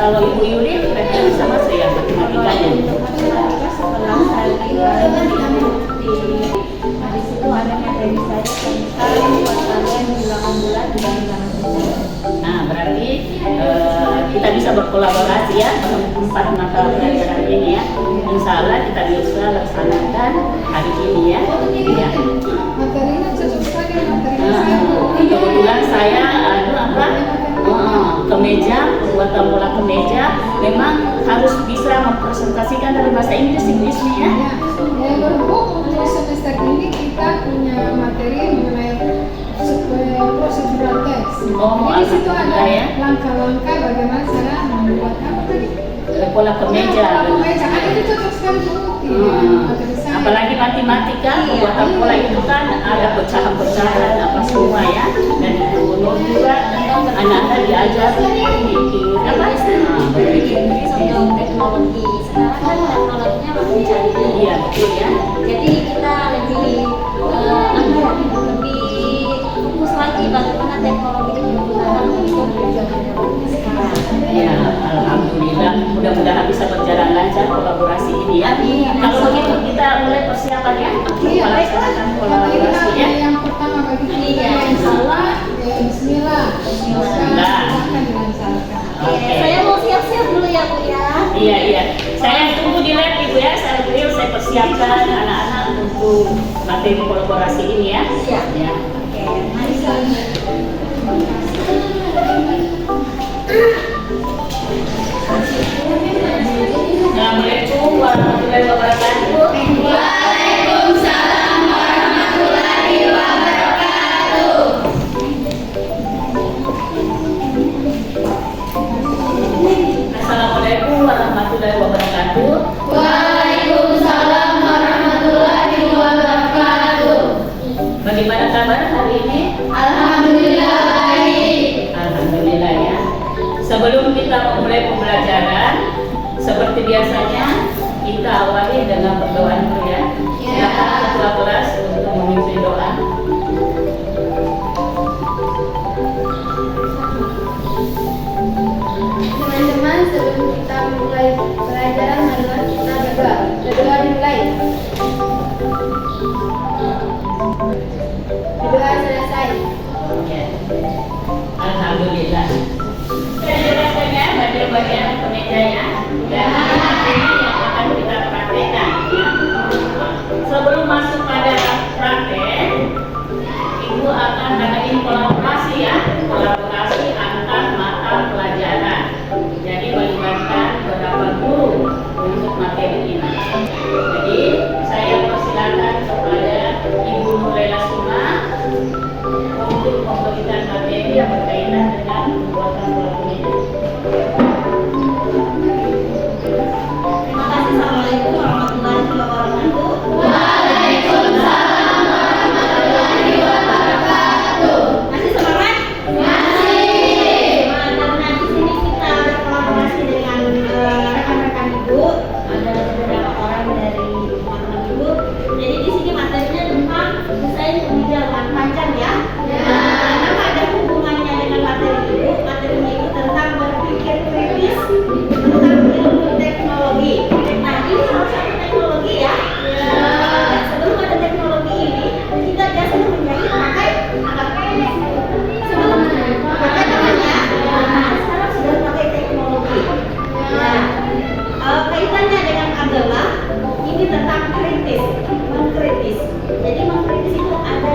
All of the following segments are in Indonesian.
Kalau Ibu Yuli kira-kira bisa masuk ya matematikanya? Untuk matematika setelah saya mengikuti, di situ ada materi saya tentang perkalian bilangan bulat dan bilangan bulat. Nah, berarti kita bisa berkolaborasi ya dalam 4 mata pelajaran ini ya. Insya Allah kita bisa laksanakan hari ini ya. Ya. Materinya cocok sekali dengan materi saya. Kebetulan saya kemeja, pembuatan pola kemeja memang harus bisa mempresentasikan dari bahasa Inggrisnya ya. Ya, baru untuk semester ini kita punya materi mengenai prosedural teks. Oh, Jadi di situ ada ya. langkah-langkah bagaimana cara membuat apa tadi? Pola kemeja. Pola kemeja. Kan itu cocok sekali untuk materi saya. Apalagi matematika, pembuatan pola itu kan ada pecahan-pecahan apa semua ya. Dan Ibu Nur juga anak-anak diajar apa? Untuk teknologi sekarang kan teknologinya makin canggih. Iya betul ya. Jadi kita lebih lebih fokus lagi bagaimana teknologi ini digunakan untuk zaman sekarang. Ya, alhamdulillah. Mudah-mudahan bisa berjalan lancar kolaborasi ini ya. Kalau begitu kita mulai persiapan ya. Iya, Melaksanakan kolaborasi ya. yang pertama bagi kita Iya, insya Allah, ya Bismillah. Bismillah. Akan dilancarkan. Oke. Saya mau siap-siap dulu ya Bu ya. Iya iya. Saya tunggu di lab Ibu ya. Saya persiapkan anak-anak untuk materi kolaborasi ini ya. Siap. Ya. Oke, mari Assalamualaikum warahmatullahi wabarakatuh. Waalaikumsalam warahmatullahi wabarakatuh. Assalamualaikum warahmatullahi wabarakatuh. Waalaikumsalam warahmatullahi wabarakatuh. Bagaimana kabar hari ini? Alhamdulillah baik. Alhamdulillah ya. Sebelum kita memulai pembelajaran, seperti biasanya kita awali dengan berdoa dulu ya. Silakan ketua kelas untuk memimpin doa. Teman-teman, sebelum kita mulai pelajaran, marilah kita berdoa. Berdoa dimulai. Berdoa selesai. Ya. Alhamdulillah. Saya jelaskan ya bagian-bagian kemejanya dan materi yang akan kita praktekkan. Ya. Sebelum masuk pada praktek, Ibu akan adain kolaborasi ya, kolaborasi antar mata pelajaran. Jadi melibatkan beberapa guru untuk materi ini. Jadi saya persilakan kepada Ibu Nurlela Suma untuk memberikan materi yang berkaitan dengan pembuatan pola kemeja. Terima kasih. Assalamualaikum warahmatullahi wabarakatuh. Waalaikumsalam warahmatullahi wabarakatuh. Masih semangat? Masih. Karena di sini kita berkolaborasi dengan rekan-rekan Ibu, ada beberapa orang dari teman-teman Ibu. Jadi di sini materinya tentang desain kebijakan panjang ya. Karena ada hubungannya dengan materi Ibu. Materinya itu tentang berpikir kritis tentang ilmu teknologi. Nah ini salah satu teknologi ya. Sebelum ada teknologi ini, kita biasanya menjahit pakai apa? Sebelum pakai tangannya, nah sekarang sudah pakai teknologi. Nah, kaitannya dengan agama, ini tentang kritis, mengkritis. Jadi mengkritis itu ada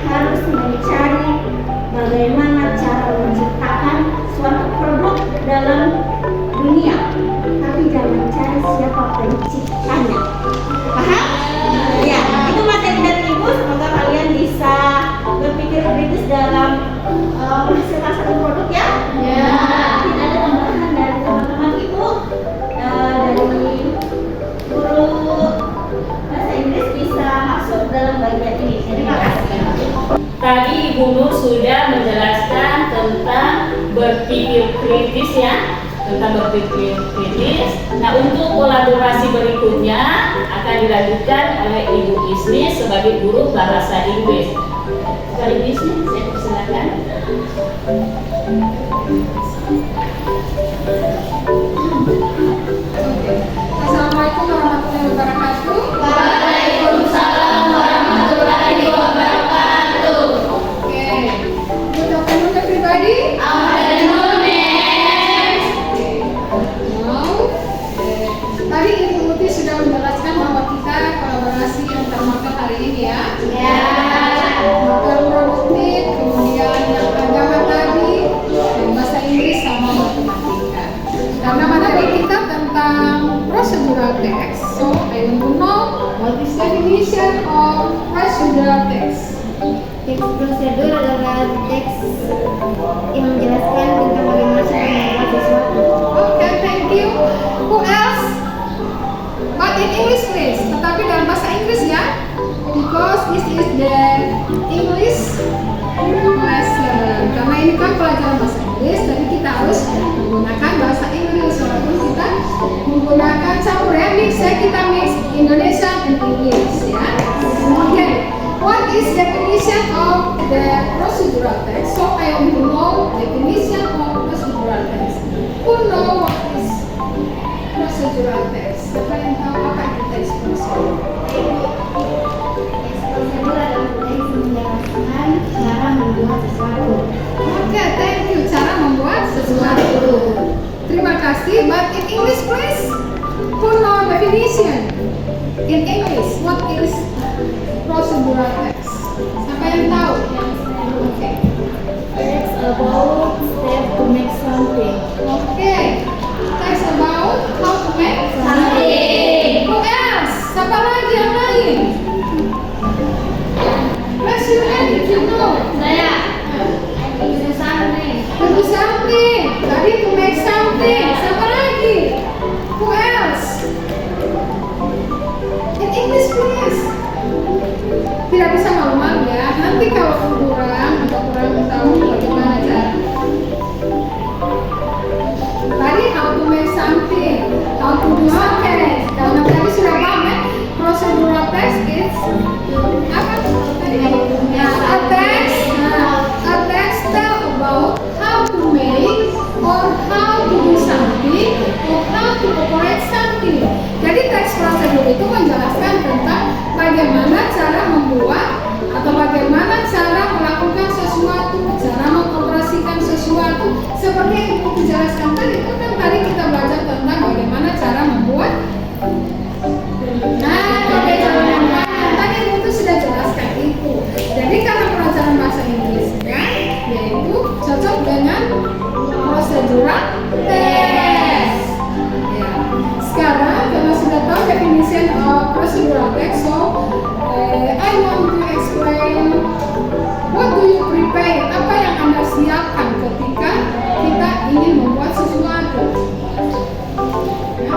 harus mencari bagaimana cara menciptakan suatu produk dalam dunia, tapi jangan cari siapa penciptanya. Paham? Ya, itu materi dari Ibu. Semoga kalian bisa berpikir kritis dalam menghasilkan satu produk ya. Ya. Mungkin ada tambahan dari teman-teman Ibu, dari guru bahasa Inggris bisa masuk dalam bagian ini. Terima kasih. Tadi Ibu Nur sudah menjelaskan tentang berpikir kritis ya, tentang berpikir kritis. Nah, untuk kolaborasi berikutnya akan dilanjutkan oleh Ibu Isni sebagai guru bahasa Inggris. Pak Ibu Isni, saya persilakan. Assalamualaikum warahmatullahi wabarakatuh. Waalaikumsalam warahmatullahi wabarakatuh. Okay. Good afternoon everybody. Afternoon, ma'am. Now, tadi Ibu Uti sudah menjelaskan bahwa kita kolaborasi yang termakan hari ini ya. Ya. Materi produktif, kemudian yang agama tadi, dan bahasa Inggris sama matematika. Karena materi kita tentang procedural text, so I want to know what is definition of procedural text. Teks prosedur adalah teks yang menjelaskan tentang bagaimana cara membuat sesuatu. Okay, thank you. Who else? But in English please. Tetapi dalam bahasa Inggris ya, because this is the English lesson. Karena ini kan pelajaran bahasa Inggris, jadi kita harus menggunakan bahasa Inggris. Walaupun kita menggunakan campur ya, kita mix Indonesia dan English ya. Okay. What is definition of the procedural text? So I want to know definition of procedural text. Who know what is procedural text? Siapa yang tahu apa itu teks prosedur? Teks prosedur adalah teks yang menjelaskan cara membuat sesuatu. Oke, thank you. Cara membuat sesuatu. Terima kasih. But in English, please. Who know definition? In English, what is procedural text? Siapa yang tahu? Oke. Text about step to make something. Oke. Text about how to make Something. Who else? Siapa lagi yang lain? Raise your hand if you know. Saya. Do something. To do something. Tadi to make something. Siapa lagi? Who else? In English please. Tidak bisa malu-malu ya. Nanti kalau kurang atau kurang tahu bagaimana cara. Tadi how to make something, how to do something. Karena tadi sudah paham ya. Procedural text is apa tadi? A text. A text tell about how to make or how to do something or how to operate something. Jadi teks prosedur itu menjelaskan tentang bagaimana cara membuat atau bagaimana cara melakukan sesuatu, cara mengoperasikan sesuatu. Seperti yang Ibu jelaskan tadi, itu kan tadi kita belajar tentang bagaimana cara membuat. Nah, bagaimana tadi Ibu itu sudah jelaskan itu. Jadi karena pelajaran bahasa Inggrisnya yaitu cocok dengan prosedural text. Ya. Sekarang karena sudah tahu definition of procedural text, so I want to explain what do you prepare? Apa yang Anda siapkan ketika kita ingin membuat sesuatu? Ya.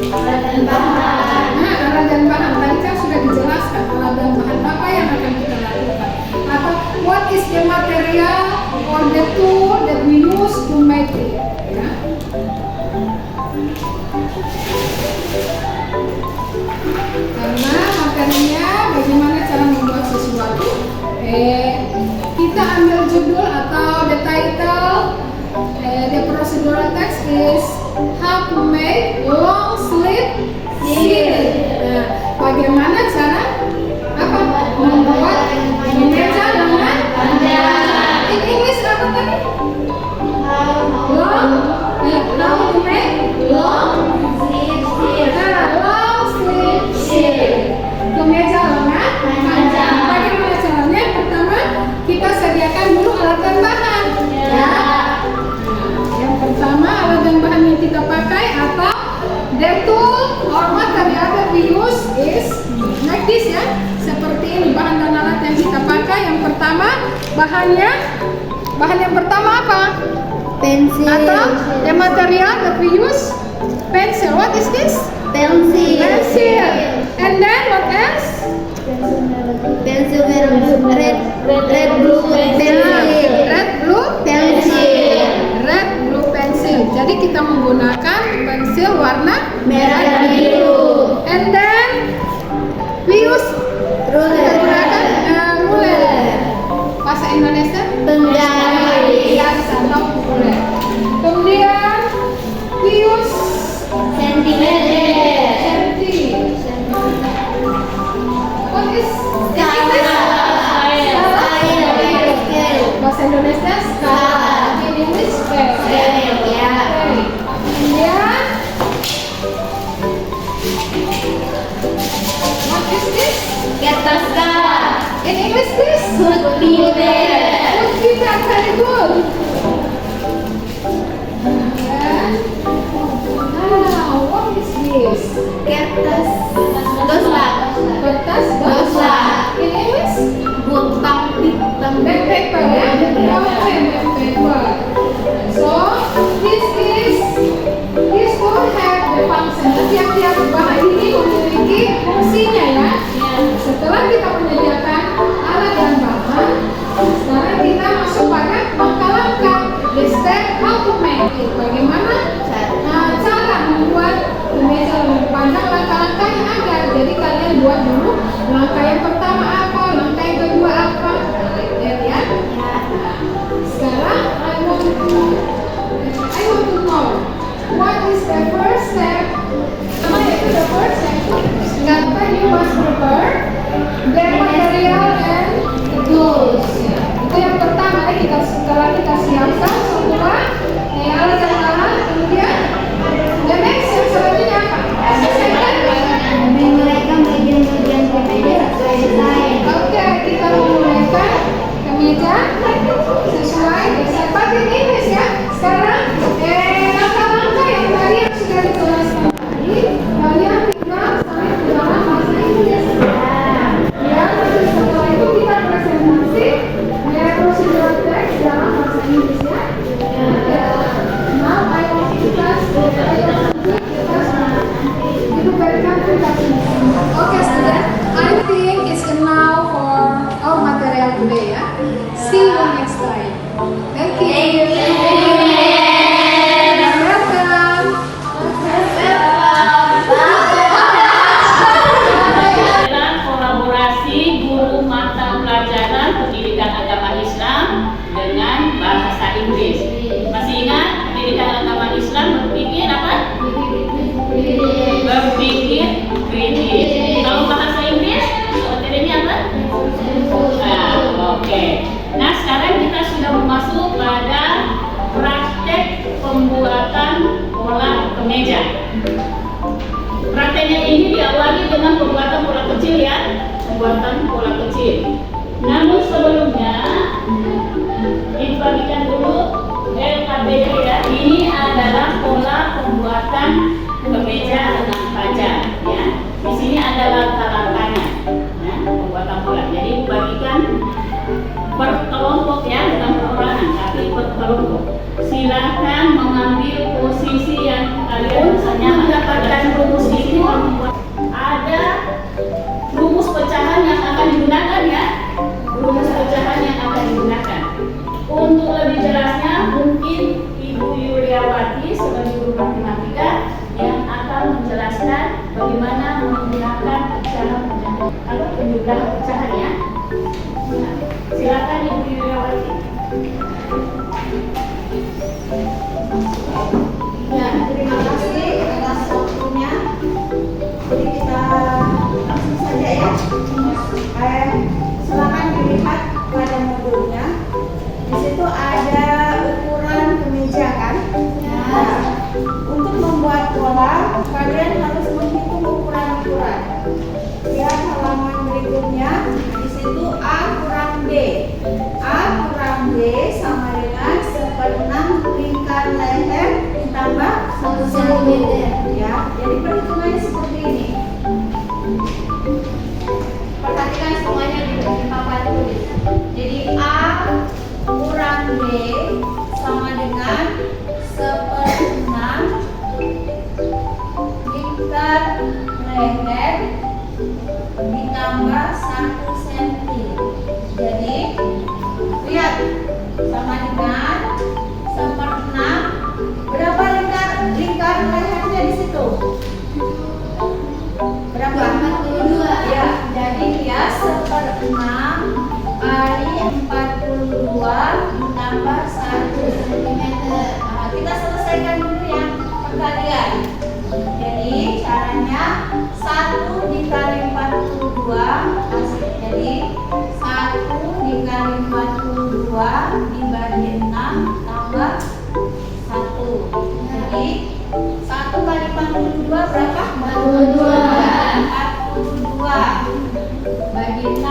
Alat dan bahan. Nah, alat dan bahan tadi kan sudah dijelaskan alat dan bahan apa yang akan kita lakukan. Atau what is the material or the tool that we use to make it? Ya. Karena materinya bagaimana cara membuat sesuatu. Kita ambil judul atau the title. The procedural text is how to make long sleeve shirt. Nah, bagaimana cara apa membuat kemeja lengan panjang. In English apa tadi? Long. How to make long sleeve shirt. Nah, long sleeve shirt. Kemeja lengan panjang. Bagaimana caranya? Pertama Bahan yang pertama apa? Pensil. Atau the material that we use? Pencil. What is this? Pensil. Pencil. And then what else? Pensil red blue pensil. Red blue Pensil. Red blue pencil. Jadi kita menggunakan pensil warna Merah dan biru. And then we use menggunakan ruler. Bahasa Indonesia? Penggaris. Atau ruler. Kemudian we use Sentimeter. senti. What is Skala. bahasa Indonesia? Skala. In English scale. Ya. Kemudian what is this? Kertas skala. In English this? Footprinter. Footprinter, very good. Now, what is this? Kertas gosla. Kertas Gosla. In English? Bag paper, ya? Okay, bag paper. So, this will have the function. Tiap-tiap bahan ini memiliki fungsinya, ya. Setelah kita menyediakan alat dan bahan, sekarang kita masuk pada langkah-langkah. The step how to make it. Bagaimana cara membuat kemeja lebih panjang, langkah-langkah yang ada. Jadi kalian buat dulu langkah yang pertama apa, langkah yang kedua apa. Nah, like that, ya. Sekarang I want to know what is the first step. Apa itu the first step? Sekarang you must prepare the material and the tools. Itu yang pertama, ya. Setelah kita siapkan semua alat dan bahan, kemudian the next yang selanjutnya apa? Mereka bagian-bagian kemeja sesuai desain. Oke, kita memulaikan kemeja sesuai desain. Pakai Inggris, ya. Sekarang langkah-langkah yang tadi yang sudah dijelaskan tadi, kalian tinggal sampai ke dalam bahasa Inggris. Ya, nanti setelah itu kita presentasi prosedural text dalam bahasa Inggris, ya. Now I want to class itu berikan aplikasi. Okay, student. I think it's enough for our material today, ya. See you next time. Thank you. Welcome. Adalah kolaborasi guru mata pelajaran pendidikan agama Islam dengan bahasa Inggris. Masih ingat pendidikan agama Islam berpikir apa? Berpikir kritis. Kalau bahasa Inggris materinya apa? Oke. Nah, sekarang kita sudah masuk pada praktek pembuatan pola kemeja. Prakteknya ini diawali dengan pembuatan pola kecil, ya. Pembuatan pola kecil. Namun sebelumnya dibagikan dulu LKBD, ya. Ini adalah pola pembuatan kemeja dengan panjang, ya. Di sini ada langkah-langkahnya, ya, pembuatan pola. Jadi bagikan per kelompok, ya, bukan perorangan, tapi per kelompok. Silakan mengambil posisi yang kalian misalnya mendapatkan rumus ini. Ada rumus pecahan yang akan digunakan, ya. Rumus pecahan yang akan digunakan. Untuk lebih jelasnya, mungkin Ibu Yuliawati sebagai guru matematika yang akan menjelaskan bagaimana menggunakan pecahan atau penjumlahan pecahan, ya. Silakan Ibu Yuliawati. Ya, terima kasih atas waktunya. Jadi kita langsung saja, ya. Silakan dilihat pada modulnya. Di situ ada ukuran kemeja, kan? Nah, untuk membuat pola, kalian harus menghitung ukuran-ukuran. Lihat halaman berikutnya. Di situ A kurang B. A kurang B sama dengan 1/6 lingkar leher ditambah 1 cm, ya. Jadi perhitungannya seperti ini. Perhatikan semuanya di papan tulis. Jadi A 42 ditambah 1 cm. Nah, kita selesaikan dulu yang perkalian. Jadi caranya 1 dikali 42 jadi 1 dikali 42 dibagi 6 tambah 1. Jadi 1 kali 42 berapa? 42 bagi 6.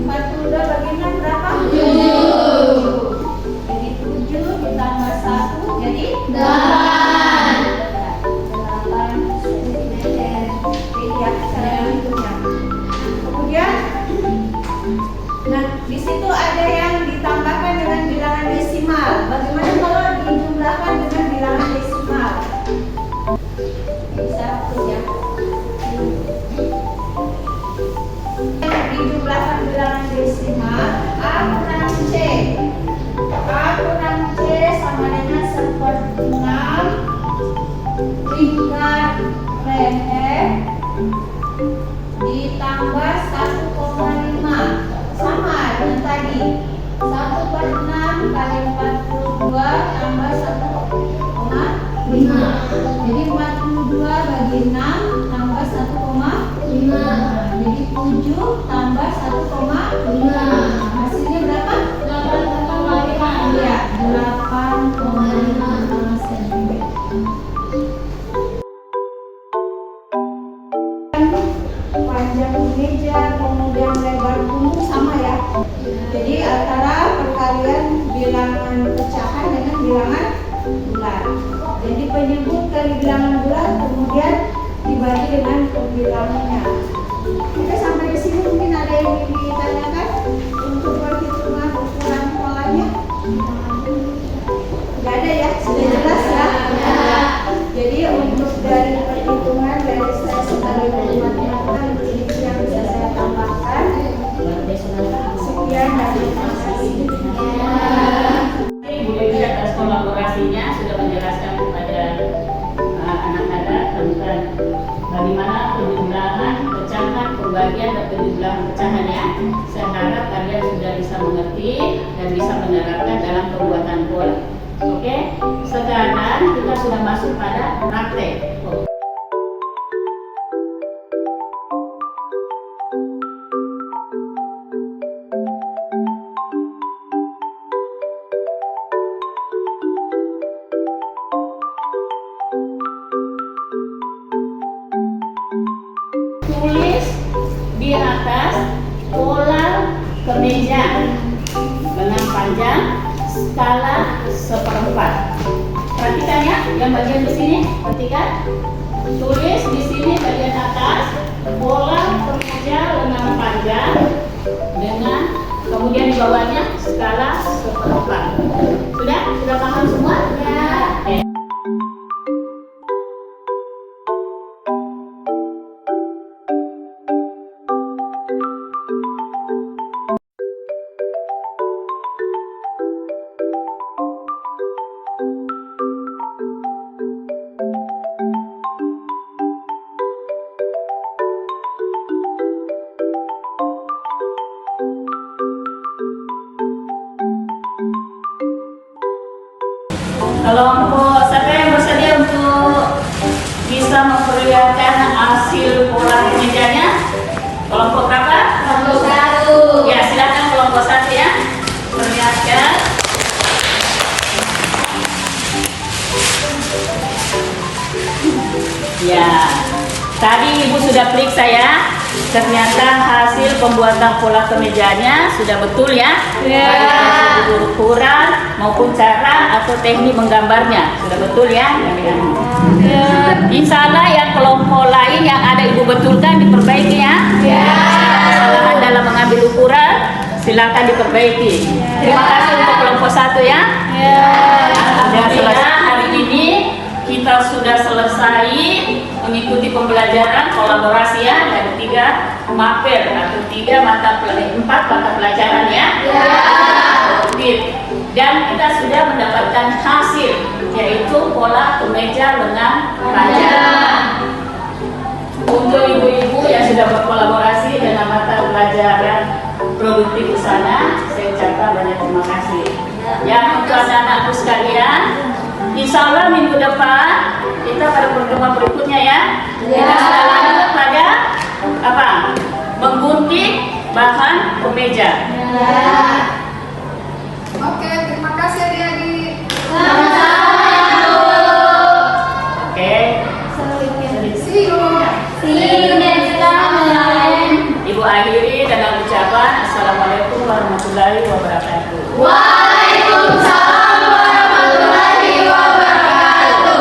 42 bagi 6 berapa? 7. Jadi 7 ditambah 1 jadi 8 cm. Ya, cara menghitungnya. Kemudian nah, di situ ada yang ditambahkan dengan bilangan desimal. Bagaimana kalau dijumlahkan dengan bilangan desimal? Bisa hapus ya. Dijumlahkan bilangan desimal A kurang C. A kurang C sama dengan 1/6 tingkat leher ditambah 1,5 sama dengan tadi 1/6 kali 42 tambah 1,5. Jadi 42 bagi 6 tambah 1,5. Jadi 7 tambah 1,5. Hasilnya berapa? 8,5. Iya, 8,5 cm. Panjang meja kemudian lebar punggung sama ya. Jadi antara perkalian bilangan pecahan dengan bilangan bulat. Jadi penyebut kali bilangan bulat kemudian dibagi dengan pembilangannya. Oke, sampai di sini mungkin ada yang ingin ditanyakan untuk perhitungan ukuran polanya? Tidak ada ya, sudah jelas ya. Jadi untuk dari perhitungan dari saya sebagai matematika itu yang bisa saya tambahkan. Sekian dari Bu Dewi atas kolaborasinya sudah menjelaskan kepada anak-anak tentang bagaimana penjumlahan, pecahan, pembagian dan penjumlahan pecahannya. Saya harap kalian sudah bisa mengerti dan bisa menerapkan dalam pembuatan pola. Oke, sekarang kita sudah masuk pada praktek. Tulis di atas pola kemeja dengan panjang skala 1/4. Perhatikan ya, yang bagian di sini, perhatikan. Tulis di sini bagian atas pola kemeja lengan panjang dengan kemudian di bawahnya skala 1/4. Sudah paham semua? Ya. Oke. Kelompok siapa yang bersedia untuk bisa memperlihatkan hasil pola kemejanya? Kelompok berapa? Kelompok 1. Ya, silakan kelompok 1 ya. Perlihatkan. Ya, tadi Ibu sudah periksa ya. Ternyata hasil pembuatan pola kemejanya sudah betul ya. Baik dari ukuran maupun cara atau teknik menggambarnya sudah betul ya. Insya Allah yang kelompok lain yang ada Ibu betulkan diperbaiki ya. Kesalahan dalam mengambil ukuran silakan diperbaiki. Terima kasih untuk kelompok 1 ya. Alhamdulillah hari ini kita sudah selesai mengikuti pembelajaran kolaborasi ya dari 4 mata pelajaran ya. Dan kita sudah mendapatkan hasil yaitu pola kemeja lengan panjang. Untuk ibu-ibu yang sudah berkolaborasi dengan mata pelajaran mengikuti di sana. Saya ucapkan banyak terima kasih. Yang untuk anak-anakku sekalian, insya Allah minggu depan kita pada pertemuan berikutnya ya. Kita sudah lanjut pada apa? Menggunting bahan kemeja. Oke, terima kasih adik-adik. Oke. See you. See you next time. Ibu akhiri dengan ucapan Assalamualaikum warahmatullahi wabarakatuh. Waalaikumsalam warahmatullahi wabarakatuh.